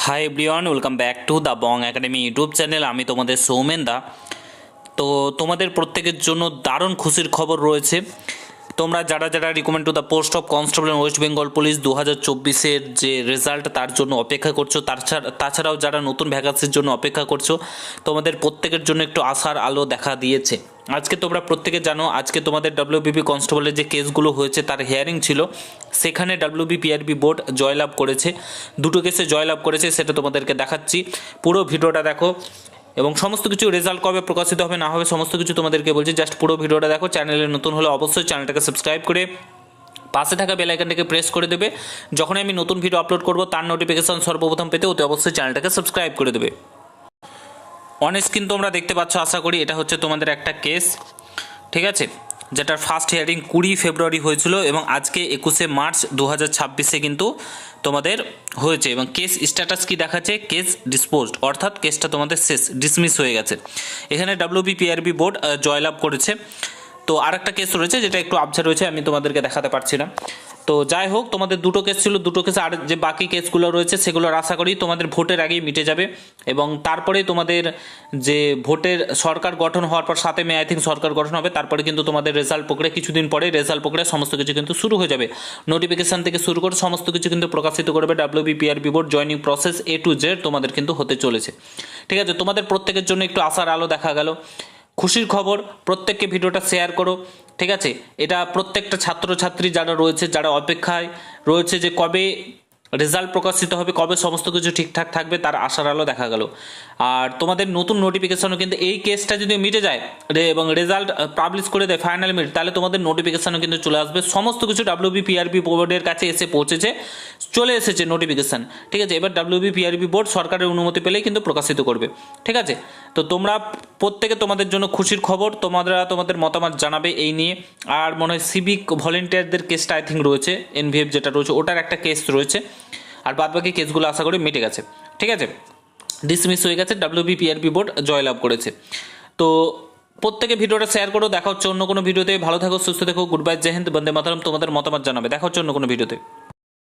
Hi everyone, welcome back to the Bong academy YouTube channel. আমি তোমাদের সৌমেন দা। তো তোমাদের প্রত্যেকের জন্য দারুণ খুশির খবর রয়েছে। তোমরা যারা যারা recommend to the post of constable West Bengal police 2024-এর যে রেজাল্ট তার জন্য অপেক্ষা করছো, তাছাড়াও যারা নতুন ভ্যাকান্সির জন্য অপেক্ষা করছো, তোমাদের প্রত্যেকের জন্য একটু আশার আলো দেখা দিয়েছে। আজকে তোমরা প্রত্যেকে জানো, আজকে তোমাদের ডাব্লিউবিপি কনস্টেবলের যে কেসগুলো হয়েছে তার হিয়ারিং ছিল। সেখানে ডাব্লিউবিপিআরবি বোর্ড জয়লাভ করেছে, দুটো কেসে জয়লাভ করেছে, সেটা তোমাদেরকে দেখাচ্ছি। পুরো ভিডিওটা দেখো এবং সমস্ত কিছু রেজাল্ট কবে প্রকাশিত হবে না হবে সমস্ত কিছু তোমাদেরকে বলছি। জাস্ট পুরো ভিডিওটা দেখো। চ্যানেলে নতুন হলে অবশ্যই চ্যানেলটাকে সাবস্ক্রাইব করে পাশে থাকা বেল আইকনটাকে প্রেস করে দেবে। যখন আমি নতুন ভিডিও আপলোড করব তার নোটিফিকেশন সর্বপ্রথম পেতে অতি অবশ্যই চ্যানেলটাকে সাবস্ক্রাইব করে দেবে। অন স্ক্রিন তোমরা দেখতে পাচ্ছ আশা করি, এটা হচ্ছে তোমাদের একটা কেস, ঠিক আছে, যেটার ফার্স্ট হিয়ারিং 20 ফেব্রুয়ারি হয়েছিল এবং আজকে 21 মার্চ 2026-এ কিন্তু তোমাদের হয়েছে। এবং কেস স্ট্যাটাস কি দেখাচ্ছে? কেস ডিসপোজড, অর্থাৎ কেসটা তোমাদের শেষ, ডিসমিস হয়ে গেছে। এখানে ডাব্লিউবিপিআরবি বোর্ড জয়লাভ করেছে। তো আর একটা কেস রয়েছে যেটা একটু আবছা রয়েছে, আমি তোমাদেরকে দেখাতে পারছি না। তো যাই হোক, তোমাদের দুটো কেস ছিল, দুটো কেসে আর যে বাকি কেসগুলো রয়েছে সেগুলোর আশা করি তোমাদের ভোটের আগেই মিটে যাবে। এবং তারপরে তোমাদের যে ভোটের সরকার গঠন হওয়ার পর 7 মে আই থিঙ্ক সরকার গঠন হবে, তারপরে কিন্তু তোমাদের রেজাল্ট প্রক্রিয়া, কিছুদিন পরে রেজাল্ট প্রক্রিয়া সমস্ত কিছু কিন্তু শুরু হয়ে যাবে। নোটিফিকেশান থেকে শুরু করে সমস্ত কিছু কিন্তু প্রকাশিত করবে WBPRB board. Joining process A to Z তোমাদের কিন্তু হতে চলেছে, ঠিক আছে। তোমাদের প্রত্যেকের জন্য একটু আশার আলো দেখা গেল, খুশির খবর। প্রত্যেককে ভিডিওটা শেয়ার করো, ঠিক আছে। এটা প্রত্যেকটা ছাত্রছাত্রী যারা রয়েছে, যারা অপেক্ষায় রয়েছে যে কবে রেজাল্ট প্রকাশিত হবে, কবে সমস্ত কিছু ঠিকঠাক থাকবে, তার আশার আলো দেখা গেল। আর তোমাদের নতুন নোটিফিকেশনও কিন্তু, এই কেসটা যদি মিটে যায় এবং রেজাল্ট পাবলিশ করে দেয় ফাইনাল মিট, তাহলে তোমাদের নোটিফিকেশনও কিন্তু চলে আসবে। সমস্ত কিছু ডাব্লিউবিপিআরবি বোর্ডের কাছে এসে পৌঁছেছে, চলে এসেছে নোটিফিকেশান, ঠিক আছে। এবার ডাব্লিউবিপিআরবি বোর্ড সরকারের অনুমতি পেলেই কিন্তু প্রকাশিত করবে, ঠিক আছে। তো তোমরা প্রত্যেকে, তোমাদের জন্য খুশির খবর, তোমাদের মতামত জানাবে এই নিয়ে। আর মনে হয় সিভিক ভলেন্টিয়ারদের কেসটা আই থিঙ্ক রয়েছে, এনভিএফ যেটা রয়েছে ওটার একটা কেস রয়েছে। আর বাদবাকি কেসগুলো আশা করি মিটে গেছে, ঠিক আছে, ডিসমিস হয়ে গেছে, ডাব্লিউবিপিআরবি বোর্ড জয়লাভ করেছে। তো প্রত্যেকে ভিডিওটা শেয়ার করো। দেখা হচ্ছে অন্য কোনো ভিডিওতে। ভালো থাকো, সুস্থ থাকো, গুড বাই, জয় হিন্দ, বন্দে মাতরম। তোমাদের মতামত জানাবে। দেখা হচ্ছে অন্য কোনো ভিডিওতে।